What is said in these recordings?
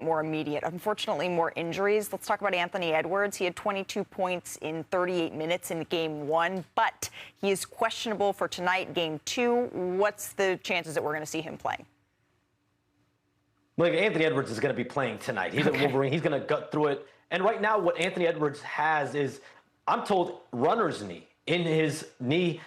more immediate. Unfortunately, more injuries. Let's talk about Anthony Edwards. He had 22 points in 38 minutes in Game 1, but he is questionable for tonight, Game 2. What's the chances that we're going to see him playing? Like, Anthony Edwards is going to be playing tonight. He's a Wolverine. He's going to gut through it. And right now, what Anthony Edwards has is, I'm told, runner's knee in his knee.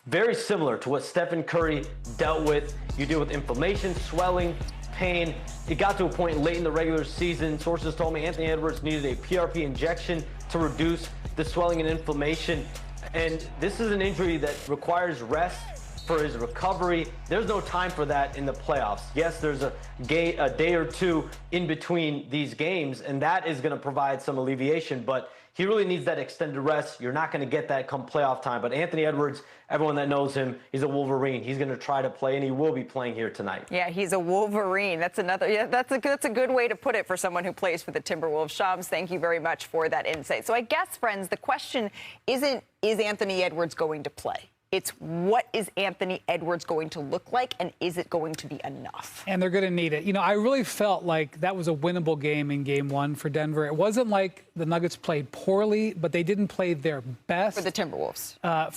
Very similar to what Stephen Curry dealt with. You deal with inflammation, swelling, pain. It got to a point late in the regular season. Sources told me Anthony Edwards needed a PRP injection to reduce the swelling and inflammation. And this is an injury that requires rest for his recovery. There's no time for that in the playoffs. Yes, there's a day or two in between these games, and that is going to provide some alleviation, but he really needs that extended rest. You're not going to get that come playoff time. But Anthony Edwards, everyone that knows him, he's a Wolverine. He's going to try to play, and he will be playing here tonight. Yeah, he's a Wolverine. That's another. Yeah, that's a good way to put it for someone who plays for the Timberwolves. Shams, thank you very much for that insight. So I guess, friends, the question isn't, is Anthony Edwards going to play? It's, what is Anthony Edwards going to look like, and is it going to be enough? And they're going to need it. You know, I really felt like that was a winnable game in Game 1 for Denver. It wasn't like the Nuggets played poorly, but they didn't play their best. For the Timberwolves.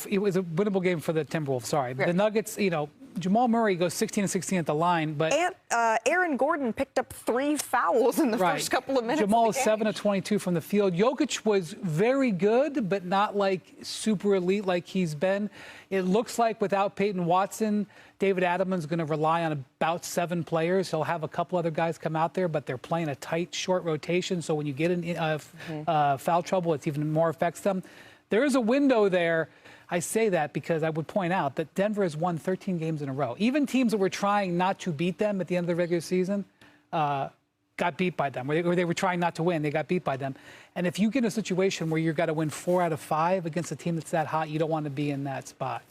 It was a winnable game for the Timberwolves, sorry. Yeah. The Nuggets, you know, Jamal Murray goes 16-16 at the line, but... And Aaron Gordon picked up 3 fouls in the first couple of minutes. Jamal is 7-22 from the field. Jokic was very good, but not like super elite like he's been. It looks like without Peyton Watson, David Adelman's going to rely on about 7 players. He'll have a couple other guys come out there, but they're playing a tight, short rotation. So when you get in foul trouble, it even more affects them. There is a window there. I say that because I would point out that Denver has won 13 games in a row. Even teams that were trying not to beat them at the end of the regular season got beat by them. Or they were trying not to win, they got beat by them. And if you get in a situation where you've got to win 4 out of 5 against a team that's that hot, you don't want to be in that spot.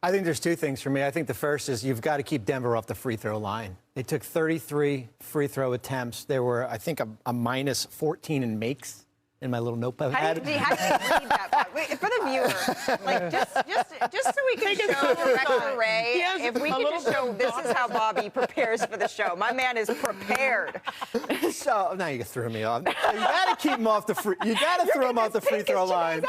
I think there's 2 things for me. I think the first is you've got to keep Denver off the free throw line. They took 33 free throw attempts. There were, I think, a minus 14 in makes. In my little notebook. How do you read that part? Wait, for the viewer, like just so we can show Director Ray, if we can just show this is how Bobby prepares for the show. My man is prepared. So now you threw me off. So you got to keep him off the free. You got to throw him off the free throw line.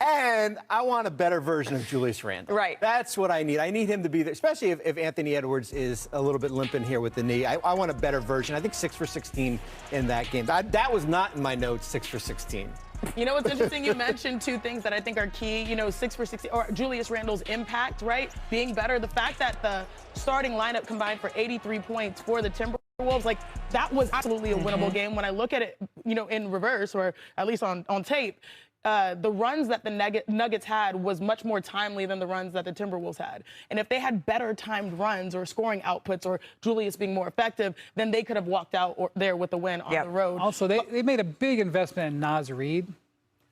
And I want a better version of Julius Randle. Right. That's what I need. I need him to be there, especially if Anthony Edwards is a little bit limping here with the knee. I want a better version. I think 6 for 16 in that game. That was not in my notes, 6 for 16. You know what's interesting? You mentioned 2 things that I think are key. You know, 6 for 16, or Julius Randle's impact, right? Being better. The fact that the starting lineup combined for 83 points for the Timberwolves, like, that was absolutely a winnable game. When I look at it, you know, in reverse, or at least on tape, the runs that the Nuggets had was much more timely than the runs that the Timberwolves had. And if they had better timed runs or scoring outputs or Julius being more effective, then they could have walked out there with the win on the road. Also, they made a big investment in Naz Reid,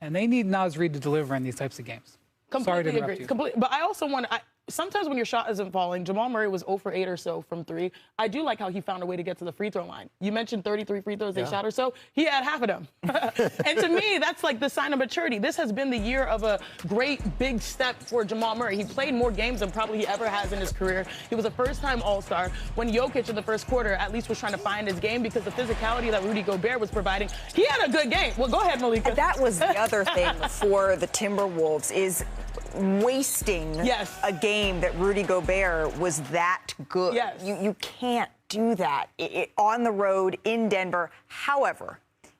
and they need Naz Reid to deliver in these types of games. Completely agree. But I also want to... Sometimes when your shot isn't falling, Jamal Murray was 0 for 8 or so from 3. I do like how he found a way to get to the free throw line. You mentioned 33 free throws they shot or so. He had half of them. And to me, that's like the sign of maturity. This has been the year of a great big step for Jamal Murray. He played more games than probably he ever has in his career. He was a first-time All-Star. When Jokic in the first quarter at least was trying to find his game because the physicality that Rudy Gobert was providing, he had a good game. Well, go ahead, Malika. And that was the other thing for the Timberwolves is wasting a game that Rudy Gobert was that good. You can't do that on the road in Denver. However,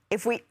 if we,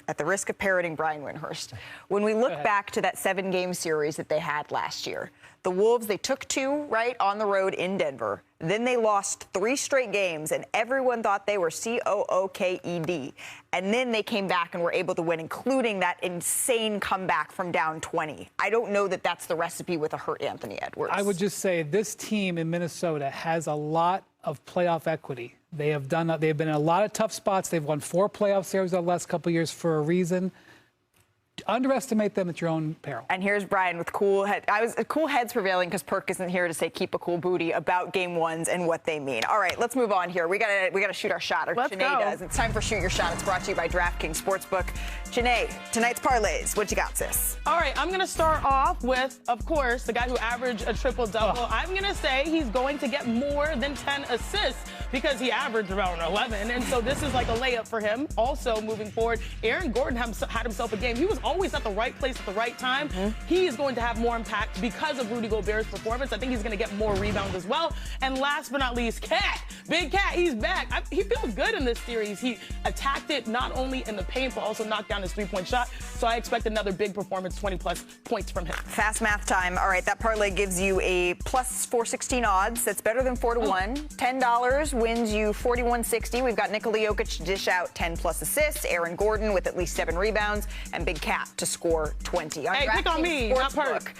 at the risk of parroting Brian Windhorst, when we look back to that 7-game series that they had last year, the Wolves, they took 2, right, on the road in Denver. Then they lost 3 straight games, and everyone thought they were COOKED. And then they came back and were able to win, including that insane comeback from down 20. I don't know that that's the recipe with a hurt Anthony Edwards. I would just say this team in Minnesota has a lot of playoff equity. They've been in a lot of tough spots. They've won 4 playoff series the last couple of years for a reason. underestimate them at your own peril. And here's Brian with cool head. Cool heads prevailing because Perk isn't here to say keep a cool booty about game ones and what they mean. All right, let's move on here. We gotta shoot our shot. Or Let's Janae go. does. It's time for Shoot Your Shot. It's brought to you by DraftKings Sportsbook. Janae, tonight's parlays. What you got, sis? All right, I'm going to start off with, of course, the guy who averaged a triple-double. I'm going to say he's going to get more than 10 assists because he averaged around 11, and so this is like a layup for him. Also, moving forward, Aaron Gordon had himself a game. He was always at the right place at the right time. He is going to have more impact because of Rudy Gobert's performance. I think he's going to get more rebounds as well. And last but not least, Cat. Big Cat, he's back. He feels good in this series. He attacked it not only in the paint, but also knocked down his three-point shot. So I expect another big performance, 20-plus points from him. Fast math time. All right, that parlay gives you a plus 416 odds. That's better than 4-1. $10 wins you 41.60. We've got Nikola Jokic to dish out 10-plus assists, Aaron Gordon with at least 7 rebounds, and Big Cat to score 20. Hey, pick on me, not Perk.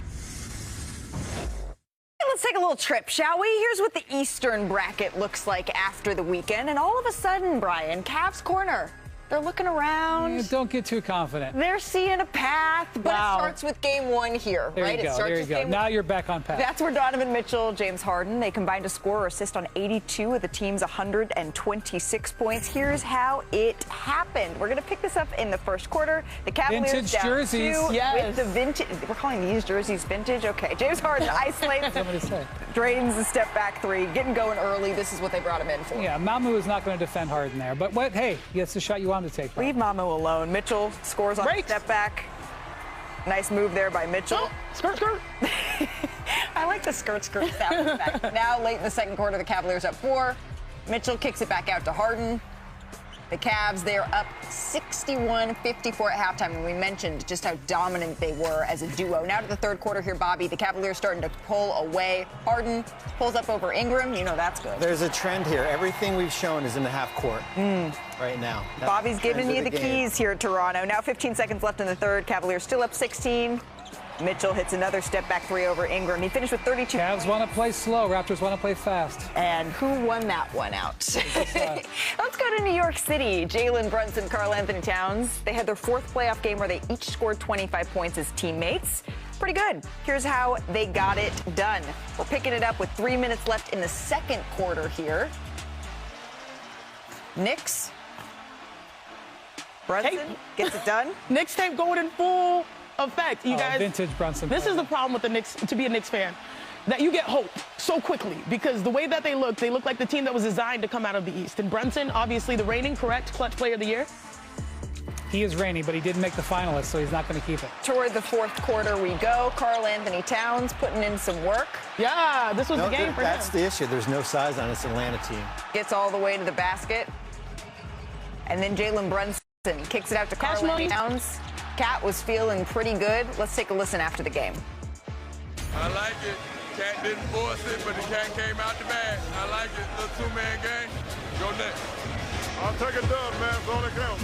Let's take a little trip, shall we? Here's what the Eastern bracket looks like after the weekend. And all of a sudden, Brian, Cavs corner. They're looking around. Don't get too confident. They're seeing a path, but Wow. it starts with game one here, There right? you go. It starts There you with go. game Now one. you're back on path. That's where Donovan Mitchell, James Harden, they combined to score or assist on 82 of the team's 126 points. Here's how it happened. We're going to pick this up in the first quarter. The Cavaliers Vintage down jerseys. 2 Yes. with the vintage. We're calling these jerseys vintage? Okay. James Harden isolates, Somebody say. drains the step back three, getting going early. This is what they brought him in for. Yeah, Mamu is not going to defend Harden there. But what? Hey, that's the shot you wanted to take. Leave Mamu alone. Mitchell scores on the Break. step back. Nice move there by Mitchell. Oh, skirt, skirt. I like the skirt sound effect. Now, late in the second quarter, the Cavaliers up 4. Mitchell kicks it back out to Harden. The Cavs, they're up 61-54 at halftime, and we mentioned just how dominant they were as a duo. Now to the third quarter here, Bobby. The Cavaliers starting to pull away. Harden pulls up over Ingram. You know that's good. There's a trend here. Everything we've shown is in the half court right now. That's Bobby's the trend giving you of the game. keys here at Toronto. Now 15 seconds left in the third. Cavaliers still up 16. Mitchell hits another step-back three over Ingram. He finished with 32 Cavs points. want to play slow. Raptors want to play fast. And who won that one out? Let's go to New York City. Jalen Brunson, Karl Anthony Towns. They had their 4th playoff game where they each scored 25 points as teammates. Pretty good. Here's how they got it done. We're picking it up with 3 minutes left in the second quarter here. Knicks. Brunson gets it done. Knicks tape going in full effect. You guys, Vintage Brunson. this is the problem with the Knicks, to be a Knicks fan, that you get hope so quickly because the way that they look like the team that was designed to come out of the East. And Brunson, obviously the reigning correct clutch player of the year. He is reigning, but he didn't make the finalists, so he's not going to keep it. Toward the fourth quarter we go. Karl Anthony Towns putting in some work. Yeah, this was the game for him. That's the issue. There's no size on this Atlanta team. Gets all the way to the basket. And then Jalen Brunson kicks it out to Cash Karl money. Anthony Towns. Cat was feeling pretty good. Let's take a listen after the game. I like it. Cat didn't force it, but the Cat came out the bag. I like it. Little two-man game. Go next. I'll take a dub, man. It's all that counts.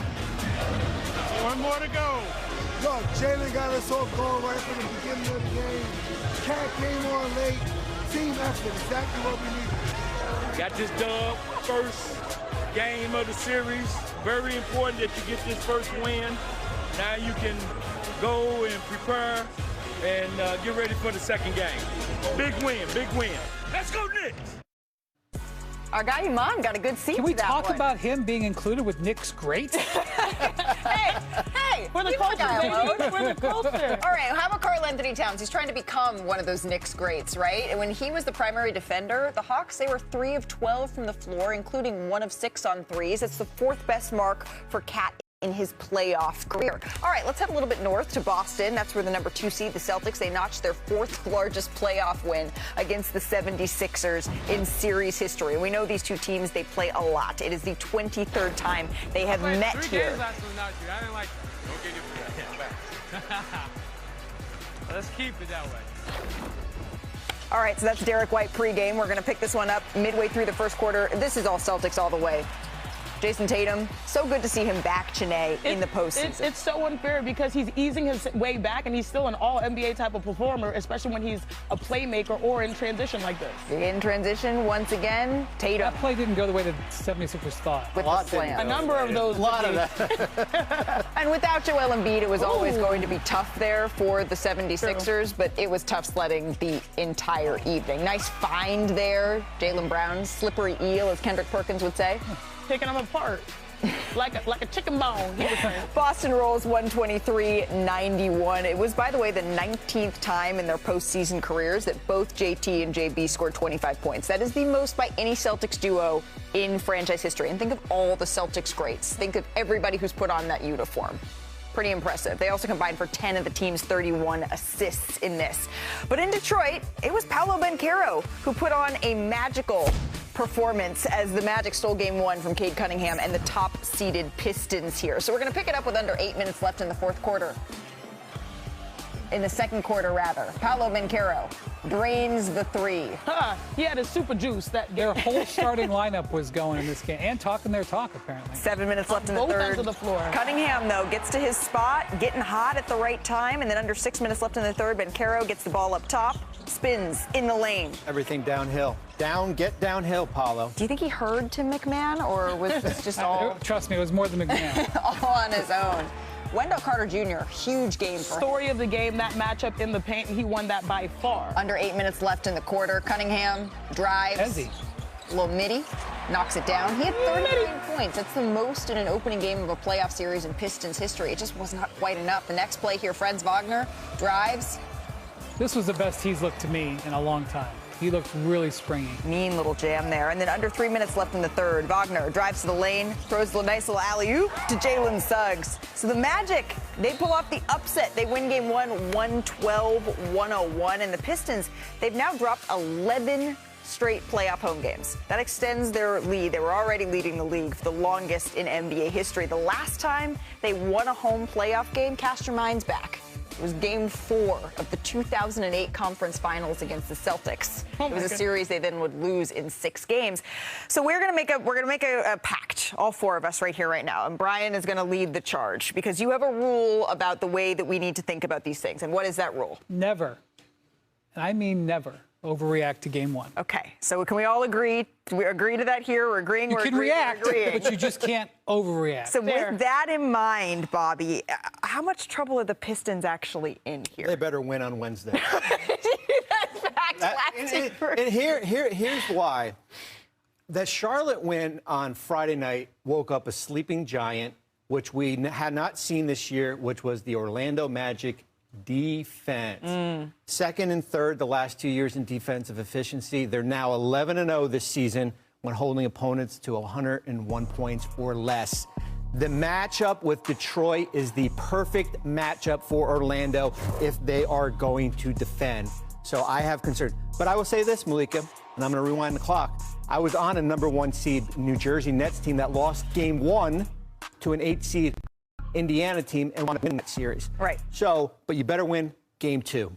One more to go. Look, Jalen got us all going right from the beginning of the game. Cat came on late. Team effort, exactly what we needed. Got this dub, first game of the series. Very important that you get this first win. Now you can go and prepare and get ready for the second game. Big win, big win. Let's go Knicks! Our guy Iman got a good seat. Can we to that talk one. about him being included with Knicks greats? Hey, For the leave culture, guy alone. baby. For the culture. All right, how about Karl Anthony Towns? He's trying to become one of those Knicks greats, right? And when he was the primary defender, the Hawks, they were 3 of 12 from the floor, including 1 of 6 on threes. It's the 4th best mark for Cat in his playoff career. All right, let's head a little bit north to Boston. That's where the number 2 seed, the Celtics, they notched their 4th largest playoff win against the 76ers in series history. We know these two teams, they play a lot. It is the 23rd time they have met here. I didn't like that. Don't get it for that. Let's keep it that way. All right, so that's Derek White pregame. We're going to pick this one up midway through the first quarter. This is all Celtics all the way. Jason Tatum, so good to see him back, Chene, in the postseason. It's so unfair because he's easing his way back, and he's still an all-NBA type of performer, especially when he's a playmaker or in transition like this. In transition, once again, Tatum. That play didn't go the way the 76ers thought. With the slam. A number of those. A lot of that. And without Joel Embiid, it was always going to be tough there for the 76ers, but it was tough sledding the entire evening. Nice find there. Jaylen Brown's slippery eel, as Kendrick Perkins would say. Picking them apart. Like a chicken bone, he was saying. Boston rolls 123-91. It was, by the way, the 19th time in their postseason careers that both JT and JB scored 25 points. That is the most by any Celtics duo in franchise history. And think of all the Celtics greats. Think of everybody who's put on that uniform. Pretty impressive. They also combined for 10 of the team's 31 assists in this. But in Detroit, it was Paolo Banchero who put on a magical performance as the Magic stole game one from Cade Cunningham and the top-seeded Pistons here. So we're going to pick it up with under 8 minutes left in the fourth quarter. In the second quarter, rather. Paolo Banchero drains the three. He had a super juice that game. Their whole starting lineup was going in this game and talking their talk, apparently. 7 minutes left in the Both third. ends of the floor. Cunningham, though, gets to his spot, getting hot at the right time, and then under 6 minutes left in the third, Banchero gets the ball up top, spins in the lane. Everything downhill. Get downhill, Paulo. Do you think he heard Tim McMahon, or was this just all Trust me, it was more than McMahon. all on his own? Wendell Carter Jr., huge game for him. Story of the game, that matchup in the paint, he won that by far. Under 8 minutes left in the quarter, Cunningham drives. Little midi, knocks it down. He had 39 points. That's the most in an opening game of a playoff series in Pistons history. It just was not quite enough. The next play here, Franz Wagner drives. This was the best he's looked to me in a long time. He looked really springy. Mean little jam there. And then under 3 minutes left in the third, Wagner drives to the lane, throws a nice little alley-oop to Jalen Suggs. So the Magic, they pull off the upset. They win game one, 112-101. And the Pistons, they've now dropped 11 straight playoff home games. That extends their lead. They were already leading the league for the longest in NBA history. The last time they won a home playoff game, cast your minds back. It was game 4 of the 2008 conference finals against the Celtics. It was a series they then would lose in 6 games. So we're going to make a pact, all 4 of us right here, right now. And Brian is going to lead the charge because you have a rule about the way that we need to think about these things. And what is that rule? Never, and I mean never, overreact to game one. Okay, so can we all agree? We agree to that here? We're agreeing. You can react, but you just can't overreact. So with that in mind, Bobby, how much trouble are the Pistons actually in here? They better win on Wednesday. And here's why. The Charlotte win on Friday night woke up a sleeping giant, which we had not seen this year, which was the Orlando Magic defense. Second and third the last 2 years in defensive efficiency. They're now 11-0 this season when holding opponents to 101 points or less. The matchup with Detroit is the perfect matchup for Orlando if they are going to defend. So I have concerns. But I will say this, Malika, and I'm going to rewind the clock. I was on a number 1 seed New Jersey Nets team that lost game 1 to an 8 seed Indiana team and want to win that series. Right. So, but you better win game 2.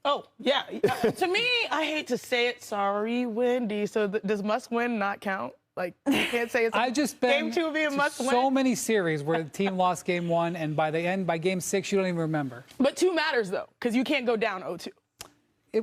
Oh, yeah. To me, I hate to say it. Sorry, Wendy. So does must win not count? Like, you can't say it's game 2 be a must win. So many series where the team lost game 1, and by game 6, you don't even remember. But 2 matters, though, because you can't go down 0-2.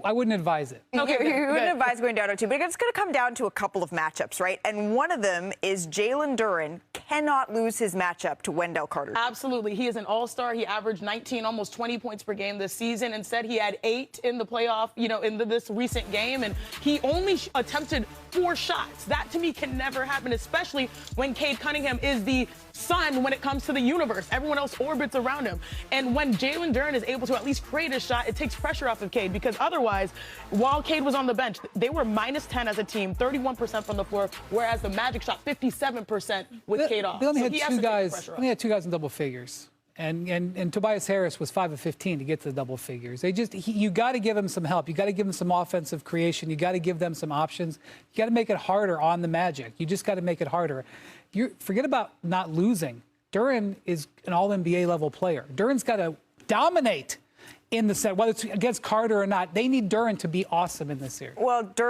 I wouldn't advise it. Okay, you wouldn't advise going down 0-2, but it's going to come down to a couple of matchups, right? And one of them is Jalen Duren cannot lose his matchup to Wendell Carter. Absolutely. He is an all-star. He averaged 19, almost 20 points per game this season. Instead, he had 8 in the playoff, in this recent game, and he only attempted 4 shots. That, to me, can never happen, especially when Cade Cunningham is the sun when it comes to the universe. Everyone else orbits around him. And when Jalen Duren is able to at least create a shot, it takes pressure off of Cade, because otherwise, while Cade was on the bench, they were -10 as a team, 31% from the floor, whereas the Magic shot 57% with Cade off. They only had 2 guys. Only had 2 guys in double figures. And Tobias Harris was 5 of 15 to get to the double figures. You got to give them some help. You got to give them some offensive creation. You got to give them some options. You got to make it harder on the Magic. You just got to make it harder. Forget about not losing. Duren is an all-NBA level player. Duren's got to dominate in the set, whether it's against Carter or not. They need Duren to be awesome in this series. Well, Duren